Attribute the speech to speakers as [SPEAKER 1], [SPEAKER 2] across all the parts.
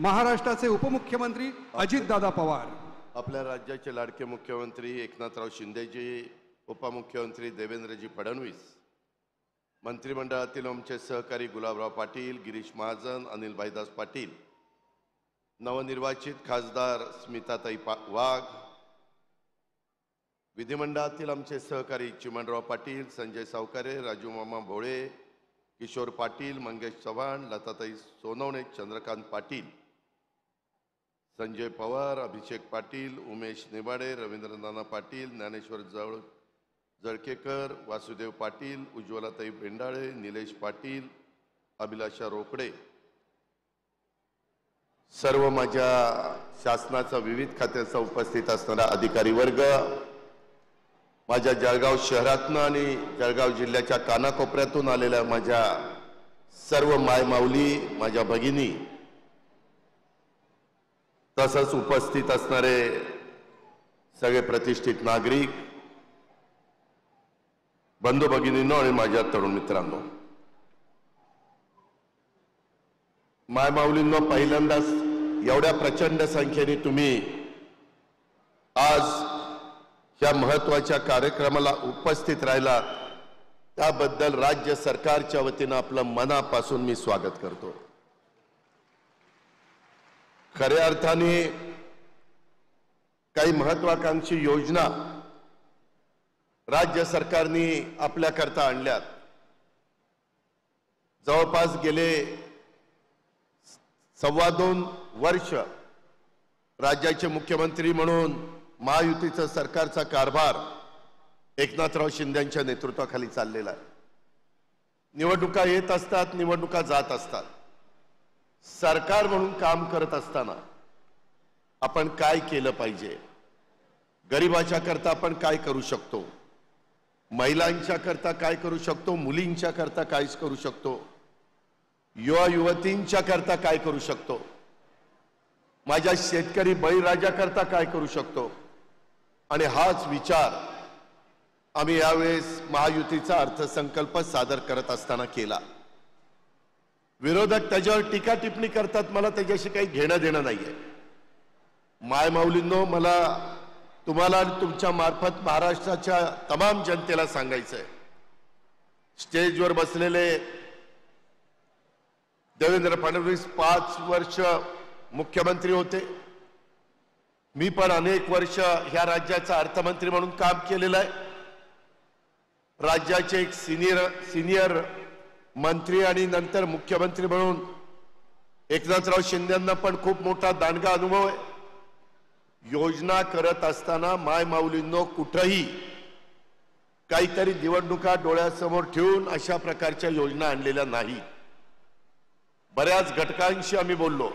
[SPEAKER 1] महाराष्ट्राचे उपमुख्यमंत्री अजितदादा पवार,
[SPEAKER 2] आपल्या राज्याचे लाडके मुख्यमंत्री एकनाथराव शिंदेजी, उपमुख्यमंत्री देवेंद्रजी फडणवीस, मंत्रिमंडळातील आमचे सहकारी गुलाबराव पाटील, गिरीश महाजन, अनिल भाईदास पाटील, नवनिर्वाचित खासदार स्मिताताई वाघ, विधिमंडळातील आमचे सहकारी चिमणराव पाटील, संजय सावकारे, राजू मामा भोळे, किशोर पाटील, मंगेश चव्हाण, लताताई सोनवणे, चंद्रकांत पाटील, संजय पवार, अभिषेक पाटील, उमेश नेबाडे, रवींद्रनाना पाटील, ज्ञानेश्वर जळकेकर, वासुदेव पाटील, उज्ज्वलाताई भेंडाळे, निलेश पाटील, अभिलाषा रोकडे, सर्व माझ्या शासनाचा विविध खात्याचा उपस्थित असणारा अधिकारी वर्ग, माझ्या जळगाव शहरातून आणि जळगाव जिल्ह्याच्या कानाकोपऱ्यातून आलेल्या माझ्या सर्व मायमाऊली, माझ्या भगिनी, तसंच उपस्थित असणारे सगळे प्रतिष्ठित नागरिक, बंधू भगिनींनो आणि माझ्या तरुण मित्रांनो, मायमाऊलींनो, पहिल्यांदाच एवढ्या प्रचंड संख्येने तुम्ही आज या महत्त्वाच्या कार्यक्रमाला उपस्थित राहिला, त्याबद्दल राज्य सरकारच्या वतीने आपलं मनापासून मी स्वागत करतो। खऱ्या अर्थाने काही महत्त्वाकांक्षी योजना राज्य सरकारने आपल्याकरता आणल्यात। जवळपास गेले 2.25 वर्ष राज्याचे मुख्यमंत्री म्हणून महायुतीचं सरकारचा कारभार एकनाथराव शिंदेंच्या नेतृत्वाखाली चाललेला आहे। निवडणुका येत असतात, निवडणुका जात असतात। सरकार म्हणून काम करत असताना आपण काय केलं पाहिजे, गरिबाच्या करता आपण काय करू शकतो, महिलांच्या करता काय करू शकतो, मुलींच्या करता काय करू शकतो, युवा युवतींच्या करता काय करू शकतो, माझ्या शेतकरी बळीराजा करता काय करू शकतो, आणि हाच विचार आम्ही यावेळेस महायुतीचा अर्थसंकल्प सादर करत असताना केला। विरोधक त्याच्यावर टीका टिप्पणी करतात, मला त्याच्याशी काही घेणं देणं नाहीये। मायमाऊलींनो, मला तुम्हाला तुमच्या मार्फत महाराष्ट्राच्या तमाम जनतेला सांगायचंय, स्टेजवर बसलेले देवेंद्र फडणवीस 5 वर्ष मुख्यमंत्री होते, मी पण अनेक वर्ष ह्या राज्याचा अर्थमंत्री म्हणून काम केलेलं आहे। राज्याचे एक सिनियर मंत्री आणि नंतर मुख्यमंत्री म्हणून एकनाथराव शिंदेंना पण खूप मोठा दांडगा अनुभव आहे। योजना करत असताना मायमाऊलींनो, कुठेही काहीतरी निवडणुका डोळ्यासमोर ठेवून अशा प्रकारच्या योजना आणलेल्या नाही। बऱ्याच घटकांशी आम्ही बोललो,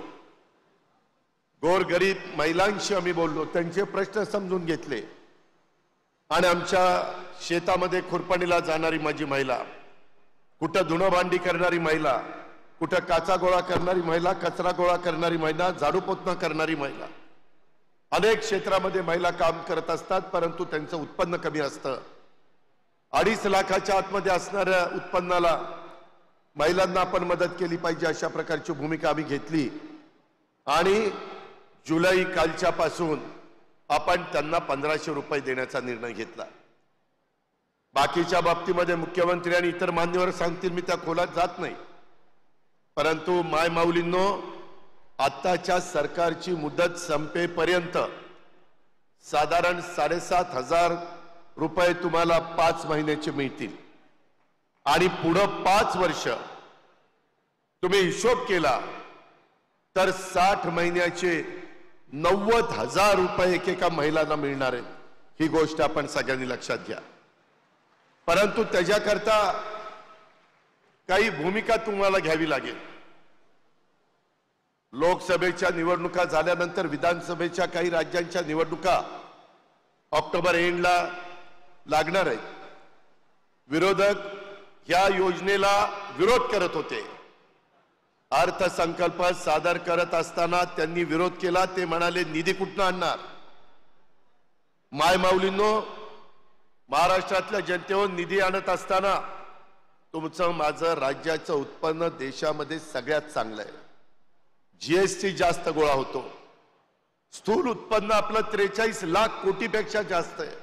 [SPEAKER 2] गोरगरीब महिलांशी आम्ही बोललो, त्यांचे प्रश्न समजून घेतले, आणि आमच्या शेतामध्ये खुरपणीला जाणारी माझी महिला, कुठं धुणं भांडी करणारी महिला, कुठं काचा गोळा करणारी महिला, कचरा गोळा करणारी महिला, झाडू पोछा करणारी महिला, अनेक क्षेत्रामध्ये महिला काम करत असतात, परंतु त्यांचं उत्पन्न कमी असतं। 2.5 लाखाच्या आतमध्ये असणाऱ्या उत्पन्नाला महिलांना आपण मदत केली पाहिजे, अशा प्रकारची भूमिका आम्ही घेतली, आणि जुलै कालच्या पासून आपण त्यांना 1500 रुपये देण्याचा निर्णय घेतला। बाकीच्या बाबतीमध्ये मुख्यमंत्री आणि इतर मान्यवर सांगतील, मी त्या खोलात जात नाही, परंतु मायमाऊलींनो, आत्ताच्या सरकारची मुदत संपेपर्यंत साधारण 7,500 रुपये तुम्हाला 5 महिन्याचे मिळतील, आणि पुढं 5 वर्ष तुम्ही हिशोब केला तर 60 महिन्याचे 90,000 रुपये एकेका महिलांना मिळणार आहेत। ही गोष्ट आपण सगळ्यांनी लक्षात घ्या। परंतु त्याच्याकरता काही भूमिका तुम्हाला घ्यावी लागेल। लोकसभेच्या निवडणुका झाल्यानंतर विधानसभेच्या काही राज्यांच्या निवडणुका ऑक्टोबर एंडला लागणार आहेत। विरोधक या योजनेला विरोध करत होते। अर्थसंकल्प सादर करत असताना त्यांनी विरोध केला, ते म्हणाले निधी कुठून आणणार। मायमाऊलींनो, महाराष्ट्रातल्या जनतेवर निधी आणत असताना तुमचं माझं राज्याचं उत्पन्न देशामध्ये सगळ्यात चांगलं आहे। जीएसटी जास्त गोळा होतो, स्थूल उत्पन्न आपलं 43 लाख कोटीपेक्षा जास्त आहे.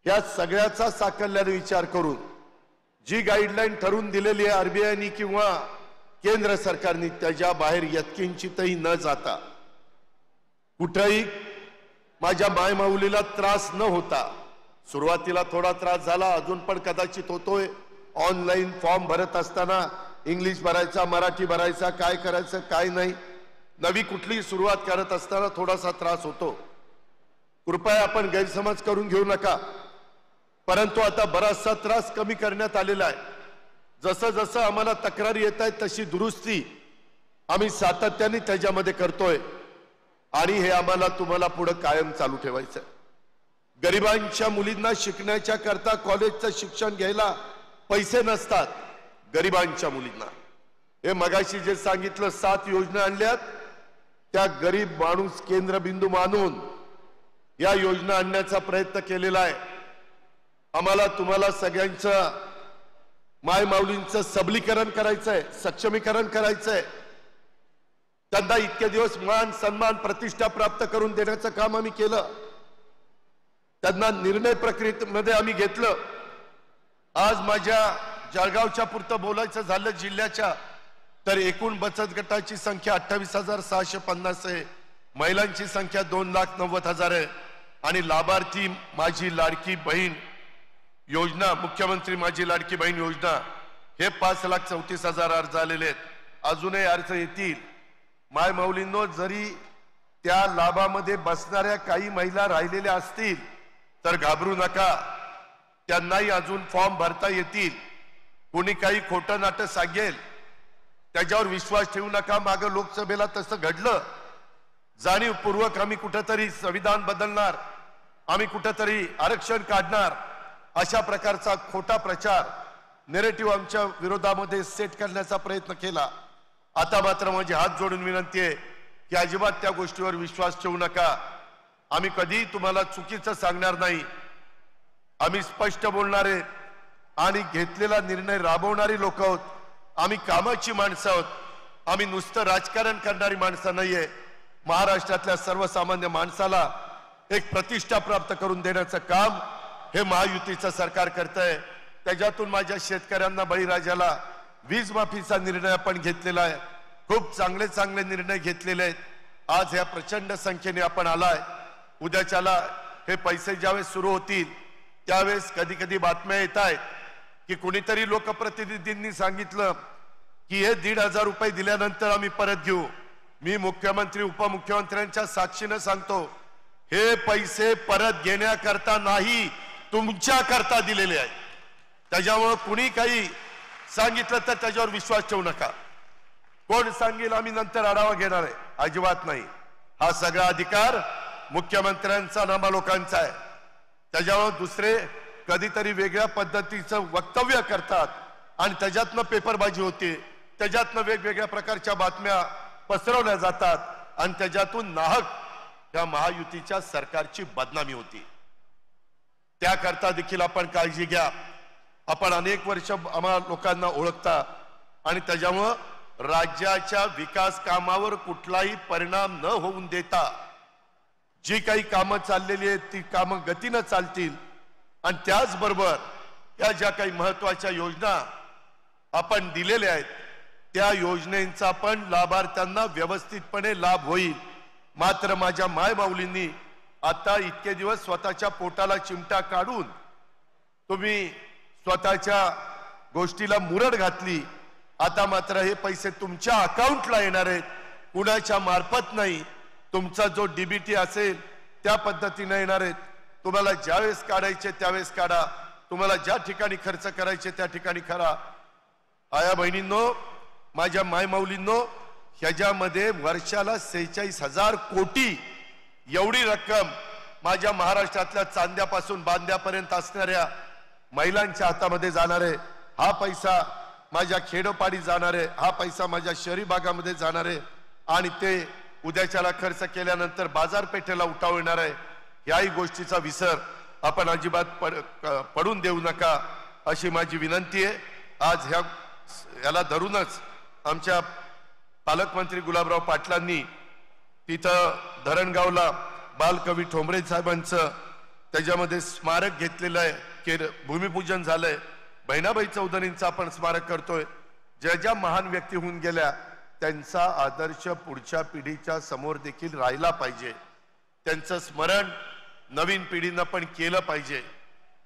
[SPEAKER 2] या सगळ्याचा साकल्याने विचार करून जी गाईडलाईन ठरवून दिलेली आहे आरबीआयनी किंवा केंद्र सरकारने, त्याच्या बाहेर यत्किंचितही न जाता कुठेही माझ्या मायमाऊलीला त्रास न होता, सुरुवातीला थोडा त्रास झाला, अजून पण कदाचित होतोय. ऑनलाईन फॉर्म भरत असताना इंग्लिश भरायचा, मराठी भरायचा, काय करायचं काय नाही, नवी कुठली सुरुवात करत असताना थोडासा त्रास होतो. कृपया आपण गैरसमज करून घेऊ नका. परंतु आता बराचसा त्रास कमी करण्यात आलेला आहे. जसं जसं आम्हाला तक्रारी येत आहेत तशी दुरुस्ती आम्ही सातत्याने त्याच्यामध्ये करतोय आणि हे आम्हाला तुम्हाला पुढे कायम चालू ठेवायचं आहे. गरिबांच्या मुलींना शिकण्याच्या करता कॉलेजचं शिक्षण घ्यायला पैसे नसतात. गरिबांच्या मुलींना हे मगाशी जे सांगितलं 7 योजना आणल्यात, त्या गरीब माणूस केंद्रबिंदू मानून या योजना आणण्याचा प्रयत्न केलेला आहे. आम्हाला तुम्हाला सगळ्यांचं मायमाऊलींचं सबलीकरण करायचंय, सक्षमीकरण करायचंय. त्यांना इतके दिवस मान सन्मान प्रतिष्ठा प्राप्त करून देण्याचं काम आम्ही केलं. त्यांना निर्णय प्रक्रियेमध्ये आम्ही घेतलं. आज माझ्या जळगावच्या पुरतं बोलायचं झालं जिल्ह्याच्या, तर एकूण बचत गटाची संख्या 28,650 आहे, महिलांची संख्या 2,90,000 आहे आणि लाभार्थी माझी लाडकी बहीण योजना, मुख्यमंत्री माझी लाडकी बहीण योजना, हे 5,34,000 अर्ज आलेले आहेत. अजूनही अर्ज येतील. मायमाऊलींनो, जरी त्या लाभामध्ये बसणाऱ्या काही महिला राहिलेल्या असतील तर घाबरू नका, त्यांनाही अजून फॉर्म भरता येतील. कोणी काही खोटं नाटं सांगेल त्याच्यावर विश्वास ठेवू नका. मागं लोकसभेला तसं घडलं. जाणीवपूर्वक आम्ही कुठेतरी संविधान बदलणार, आम्ही कुठेतरी आरक्षण काढणार, अशा प्रकारचा खोटा प्रचार नेरेटिव्ह आमच्या विरोधामध्ये सेट करण्याचा प्रयत्न केला. आता मात्र माझी हात जोडून विनंती आहे की अजिबात त्या गोष्टीवर विश्वास ठेवू नका. आम्ही कधीही तुम्हाला चुकीचं सांगणार नाही. आम्ही स्पष्ट बोलणारे आणि घेतलेला निर्णय राबवणारी लोक आहोत. आम्ही कामाची माणसं आहोत. आम्ही नुसतं राजकारण करणारी माणसं नाहीये. महाराष्ट्रातल्या सर्वसामान्य माणसाला एक प्रतिष्ठा प्राप्त करून देण्याचं काम हे महायुतीचं सरकार करतंय. त्याच्यातून माझ्या शेतकऱ्यांना, बळीराजाला वीज माफीचा निर्णय आपण घेतलेला आहे. खूप चांगले चांगले निर्णय घेतलेले आहेत. आज ह्या प्रचंड संख्येने आपण आलाय. उद्याच्याला हे पैसे ज्यावेळेस सुरू होतील त्यावेळेस कधी कधी बातम्या येत आहेत की कुणीतरी लोकप्रतिनिधींनी सांगितलं की हे 1,500 रुपये दिल्यानंतर आम्ही परत घेऊ. मी मुख्यमंत्री उपमुख्यमंत्र्यांच्या साक्षीनं सांगतो, हे पैसे परत घेण्याकरता नाही, तुमच्या करता दिलेले आहेत. त्याच्यामुळे कुणी काही सांगितलं तर त्याच्यावर विश्वास ठेवू नका. कोण सांगेल आम्ही नंतर आढावा घेणार आहे, अजिबात नाही. हा सगळा अधिकार मुख्यमंत्र्यांचा, नामालोकांचा आहे. त्याच्यामुळे दुसरे कधीतरी वेगळ्या पद्धतीचं वक्तव्य करतात आणि त्याच्यातनं पेपरबाजी होते, त्याच्यातनं वेगवेगळ्या प्रकारच्या बातम्या पसरवल्या जातात आणि त्याच्यातून नाहक या महायुतीच्या सरकारची बदनामी होती. त्याकरता देखील आपण काळजी घ्या. आपण अनेक वर्ष आम्हा लोकांना ओळखता आणि त्याच्यामुळं राज्याच्या विकास कामावर कुठलाही परिणाम न होऊन देता जी काही कामं चाललेली आहेत ती कामं गतीनं चालतील आणि त्याचबरोबर या ज्या काही महत्वाच्या योजना आपण दिलेल्या आहेत त्या योजनेचा पण लाभार्थ्यांना व्यवस्थितपणे लाभ होईल. मात्र माझ्या मायमाऊलींनी आता इतके दिवस स्वतःच्या पोटाला चिमटा काढून तुम्ही स्वतःच्या गोष्टीला मुरड घातली. आता मात्र हे पैसे तुमच्या अकाउंटला येणार आहेत, कुणाच्या मार्फत नाही. तुमचा जो डीबीटी असेल त्या पद्धतीने येणार आहेत. तुम्हाला ज्यावेळेस काढायचे त्यावेळेस काढा, तुम्हाला ज्या ठिकाणी खर्च करायचे त्या ठिकाणी करा. आया बहिणींनो, माझ्या मायमाऊलींनो, ह्याच्यामध्ये वर्षाला 46,000 कोटी एवढी रक्कम माझ्या महाराष्ट्रातल्या चांद्यापासून बांद्यापर्यंत असणाऱ्या महिलांच्या हातामध्ये जाणार आहे. हा पैसा माझ्या खेडोपाडी जाणार आहे, हा पैसा माझ्या शहरी भागामध्ये जाणार आहे आणि ते उद्याच्याला खर्च केल्यानंतर बाजारपेठेला उठाव येणार आहे. याही गोष्टीचा विसर आपण अजिबात पडून देऊ नका अशी माझी विनंती आहे. आज याला धरूनच आमच्या पालकमंत्री गुलाबराव पाटलांनी तिथं धरणगावला बालकवी ठोंबरे साहेबांचं त्याच्यामध्ये स्मारक घेतलेलं आहे, भूमिपूजन झालंय. बहिणाबाई चौधरींचं आपण स्मारक करतोय. ज्या ज्या महान व्यक्ती होऊन गेल्या त्यांचा आदर्श पुढच्या पिढीच्या समोर देखील राहिला पाहिजे. त्यांचं स्मरण नवीन पिढीनं पण केलं पाहिजे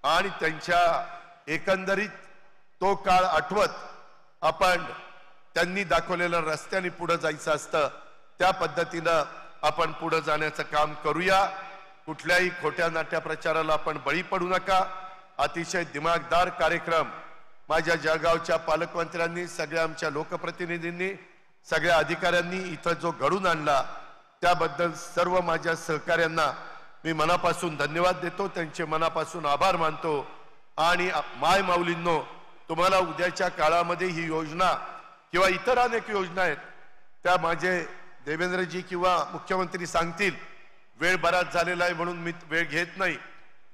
[SPEAKER 2] आणि त्यांच्या एकंदरीत तो काळ आठवत आपण त्यांनी दाखवलेल्या रस्त्याने पुढे जायचं असतं. त्या पद्धतीनं आपण पुढे जाण्याचं काम करूया. कुठल्याही खोट्या नाट्या प्रचाराला आपण बळी पडू नका. अतिशय दिमागदार कार्यक्रम माझ्या जळगावच्या पालकमंत्र्यांनी, सगळ्या आमच्या लोकप्रतिनिधींनी, सगळ्या अधिकाऱ्यांनी इथं जो घडून आणला त्याबद्दल सर्व माझ्या सहकाऱ्यांना मी मनापासून धन्यवाद देतो, त्यांचे मनापासून आभार मानतो. आणि माय माऊलींनो, तुम्हाला उद्याच्या काळामध्ये ही योजना किंवा इतर अनेक योजना आहेत त्या माझे देवेंद्रजी किंवा मुख्यमंत्री सांगतील. वेळ बराच झालेला आहे म्हणून मी वेळ घेत नाही,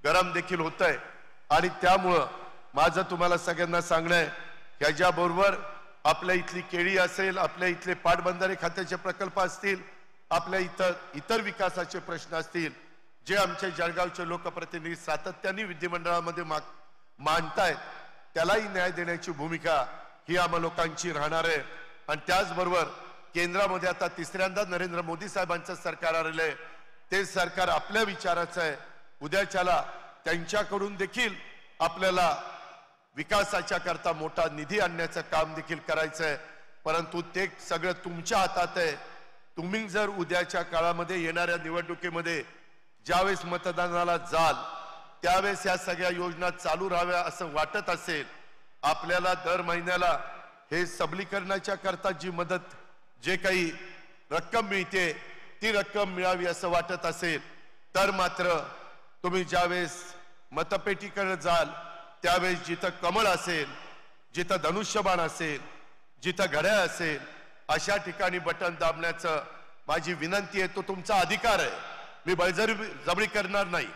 [SPEAKER 2] गरम देखील होत आहे. आणि त्यामुळं माझं तुम्हाला सगळ्यांना सांगणं आहे, ह्याच्याबरोबर आपल्या इथली केळी असेल, आपल्या इथले पाटबंधारे खात्याचे प्रकल्प असतील, आपल्या इतर विकासाचे प्रश्न असतील, जे आमच्या जळगावचे लोकप्रतिनिधी सातत्याने विधिमंडळामध्ये मांडतायत, त्यालाही न्याय देण्याची भूमिका ही आम्हा लोकांची राहणार आहे. आणि त्याचबरोबर केंद्रामध्ये आता तिसऱ्यांदा नरेंद्र मोदी साहेबांचं सरकार आलेलं आहे. ते सरकार आपल्या विचाराचं आहे. उद्याच्याला त्यांच्याकडून देखील आपल्याला विकासाच्या करता मोठा निधी आणण्याचं काम देखील करायचं आहे. परंतु ते सगळं तुमच्या हातात आहे. तुम्ही जर उद्याच्या काळामध्ये येणाऱ्या निवडणुकीमध्ये ज्यावेळेस मतदानाला जाल त्यावेळेस या सगळ्या योजना चालू राहाव्या असं वाटत असेल, आपल्याला दर महिन्याला हे सबलीकरणाच्या करता जी मदत, जे काही रक्कम मिळते ती रक्कम मिळावी असं वाटत असेल, तर मात्र तुम्ही ज्यावेळेस मतपेटीकडे जाल त्यावेळेस जिथं कमळ असेल, जिथं धनुष्यबाण असेल, जिथं घड्याळ असेल, अशा ठिकाणी बटन दाबण्याचं माझी विनंती आहे. तो तुमचा अधिकार आहे, मी बळजबरी करणार नाही,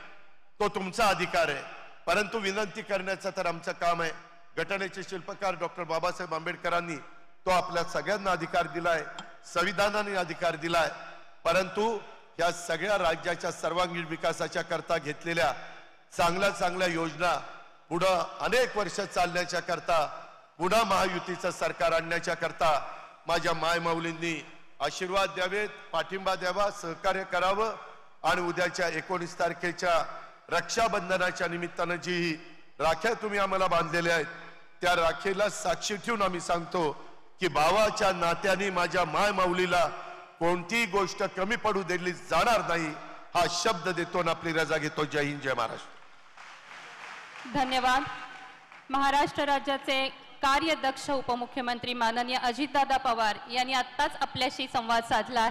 [SPEAKER 2] तो तुमचा अधिकार आहे. परंतु विनंती करण्याचं तर आमचं काम आहे. घटनेचे शिल्पकार डॉक्टर बाबासाहेब आंबेडकरांनी तो आपल्या सगळ्यांना अधिकार दिलाय, संविधानाने अधिकार दिलाय. परंतु या सगळ्या राज्याच्या सर्वांगीण विकासाच्या करता घेतलेल्या चांगल्या चांगल्या योजना पुढं अनेक वर्ष चालण्याच्या करता, पुन्हा महायुतीचं सरकार आणण्याच्या करता माझ्या मायमाऊलींनी आशीर्वाद द्यावेत, पाठिंबा द्यावा, सहकार्य करावं. आणि उद्याच्या 19 तारखेच्या रक्षाबंधनाच्या निमित्तानं जी राख्या तुम्ही आम्हाला बांधलेल्या आहेत त्या राखेला साक्षी ठेवून आम्ही सांगतो की भावाच्या नात्याने माझ्या माय माऊलीला कोणतीही गोष्ट कमी पडू दिली जाणार नाही, हा शब्द देतो आणि आपली रजा घेतो. जय हिंद, जय महाराष्ट्र.
[SPEAKER 3] धन्यवाद. महाराष्ट्र राज्याचे कार्यदक्ष उपमुख्यमंत्री माननीय अजितदादा पवार यांनी आत्ताच आपल्याशी संवाद साधला आहे.